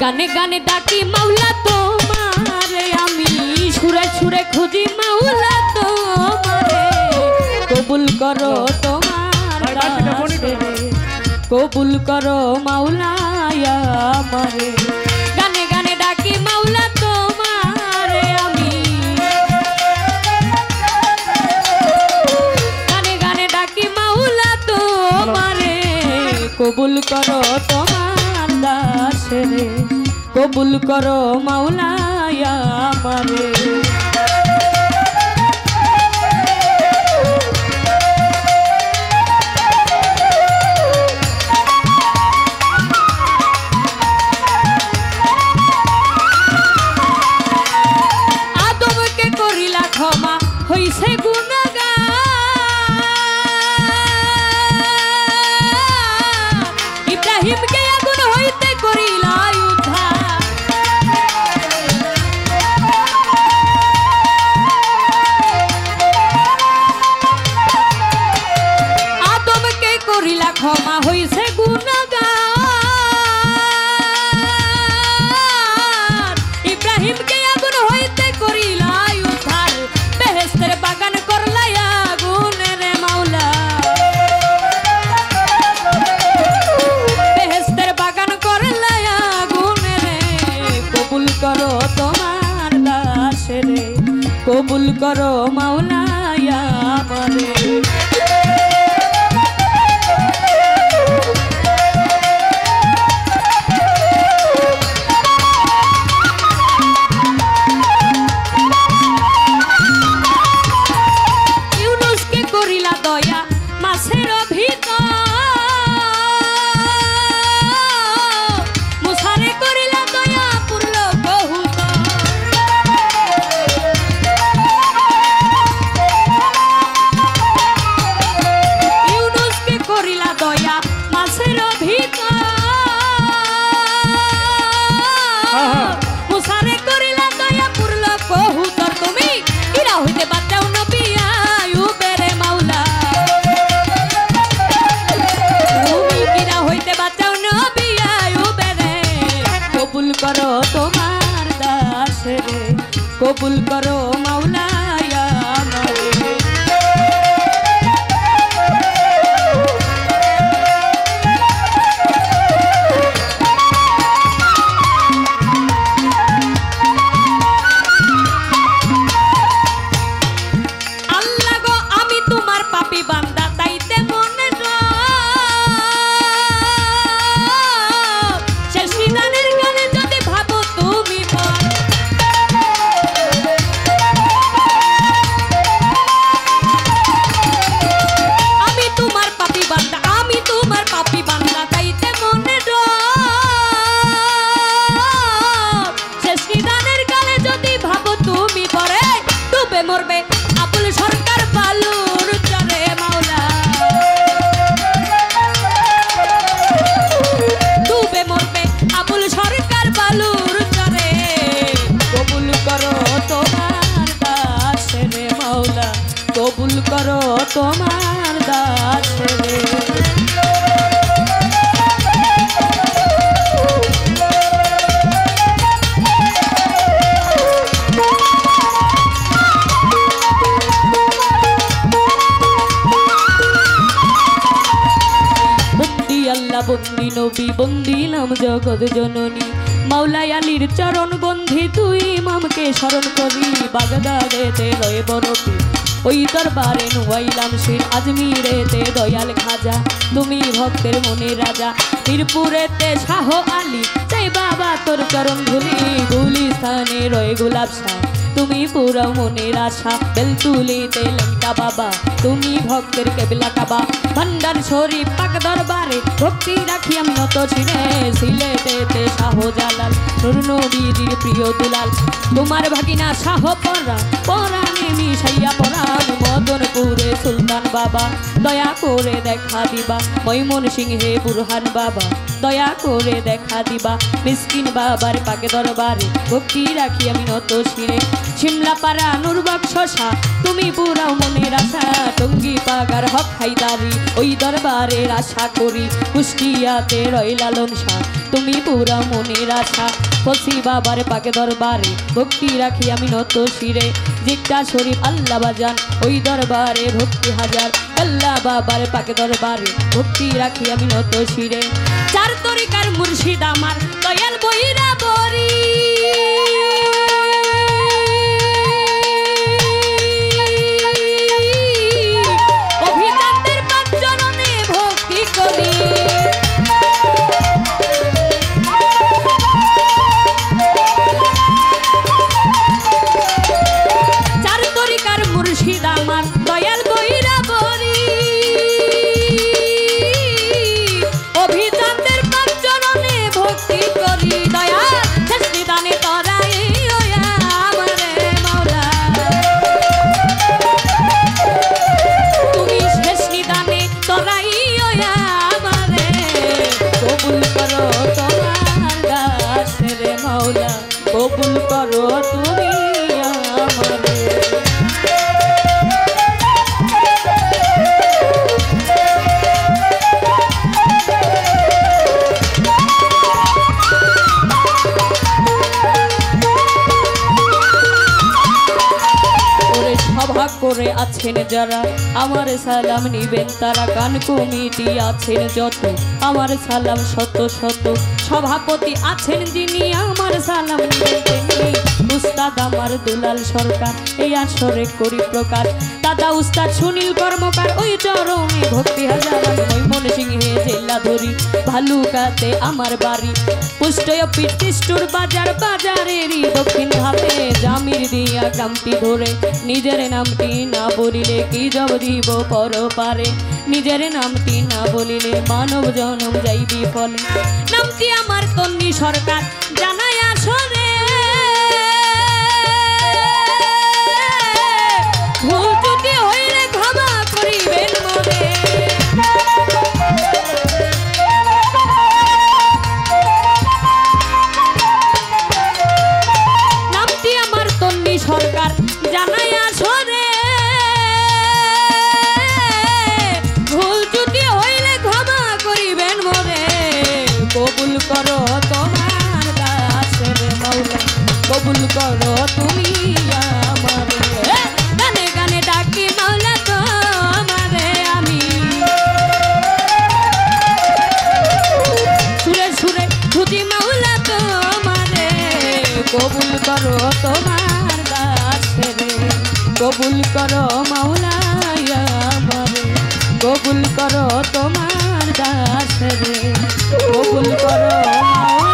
গানে গানে ডাকি মাওলা তোমারে আমি সুরে সুরে খুঁজি মাওলা তোমারে কবুল করো তোমার দাসরে কবুল করো মাওলা আমারে গানে গানে ডাকি মাওলা তোমারে আমি গানে গানে ডাকি মাওলা তোমারে কবুল করো তোমার দাসরে কবুল করো মাওলা আমারে আদমকে করিলা ক্ষমা হইছে গুনাহগার ইব্রাহিমকে আগুন হইতে করিলা করিলা ক্ষমা হইছে গুনাহগার ইব্রাহিমকে আগুন হইতে করিলা উদ্ধার বেহেশতের বাগান করলা আগুনের মাওলা বেহেশতের বাগান করলা আগুনের কবুল করো তোমার দাসরে কবুল করো মাওলা আমারে করো তোমার দাসরে কবুল করো মাওলা আমারে আল্লাহ গো আমি তোমার পাপী বান্দা তাইতে মনে মরবে আবুল সরকার বালুর চরে মাওলা ডুবে মরবে আবুল সরকার বালুর চরে কবুল করো তোমার দাসরে মাওলা কবুল করো তোমার দাসরে বন্দি নবী বন্দিলাম জগৎ জননী মাওলা আলীর চরণ বন্ধি তুই ইমামকে স্মরণ করি বাগদাদেতে রয়ে বরফি ওই দরবারে নুয়াইলাম শির আজমিরেতে দয়াল খাজা তুমি ভক্তের মনে রাজা মিরপুরেতে শাহ আলী চাই বাবা তোর চরণ ধুলি গুলিস্তানে রয়ে গোলাপ শাহ তুমি পুরো মনের আশা বেলতুলিতে লঙ্কা বাবা তুমি ভক্তের কেবলা কাবা ভান্ডার শরীফ পাক দরবারে ভক্তি রাখি আমি নত ছিঁড়ে সিলেটেতে শাহজালাল নবীর প্রিয় দুলাল তোমার ভাগিনা শাহ পরা পরাণে মিশাইয়া পরাণ মদনপুরে সুলতান বাবা দয়া করে দেখা দিবা, ময়মনসিংহে বুরহান বাবা দয়া করে দেখা দিবা, মিসকিন বাবার পাকে দরবারে ভক্তি রাখি আমি নত শিরে। শিমলাপাড়া নুরবাগ শশা তুমি পুরাও মনের আশা, টঙ্গী পাগার হক হাইদারি ওই দরবারের আশা করি, কুষ্টিয়াতে রয় লালন শাহ তুমি পুরাও মনের আশা, কচি বাবার পাকে দরবারে ভক্তি রাখি আমি নত শিরে। জিক্কা শরীফ আল্লাহ বাজান ওই দরবারে ভক্তি হাজার, আল্লাহ বাবার পাকে দরবারে ভক্তি রাখি আমি নত শিরে। চার তরিকার মুর্শিদ আমার দয়াল বইরা বরি, অভিজাতদের পাঁচ চরণে ভক্তি করি, চার তরিকার মুর্শিদ আমার দয়াল বইরা বরি, অভিজাতদের পাঁচ চরণে ভক্তি করি, দয়াল শেষ নিদানে তরাই আমারে মাওলা, তুমি শেষ নিদানে তরাই আমারে, কবুল করো তোমার দাস রে মাওলা, কবুল করো তুমি আমারে। সভা করে আছেন যারা আমার সালাম নিবেন তারা, গান কমিটি আছেন যত আমার সালাম শত শত, সভাপতি আছেন যিনি আমার সালাম নিবেন তিনি, উস্তাদ আমার দুলাল সরকার এই আসরে করি প্রকার, দাদা উস্তাদ সুনীল কর্মকার ওই চরণে ভক্তি হাজার, ময়মনসিংহে জেলা ধরি ভালুকাতে আমার বাড়ি, পুষ্টয় পিটিস্টুর বাজার বাজারেরই দক্ষিণ ধাপে, জামির দিয়া গ্রামটি ধরে নিজের নামটি না বলিলে কি জব দিব পর পারে, নিজের নামটি না বলিলে মানব জনম যাইবি ফলে, নামটি আমার তন্নি সরকার জানাই আসরে, ভুল ত্রুটি হইলে ক্ষমা করিবেন মনে, নামটি আমার তন্নি সরকার জানাই আসরে, ভুল ত্রুটি হইলে ক্ষমা করিবেন মনে, কবুল করো তোমার দাস রে মাওলা, কবুল করো তুমি আমারে, গানে গানে ডাকি মাওলা তোমারে আমি, সুরে সুরে খুঁজি মাওলা তোমারে, কবুল করো তোমার দাস রে, কবুল করো মাওলা আমারে, কবুল করো তোমার দাস রে, কবুল করো মাওলা।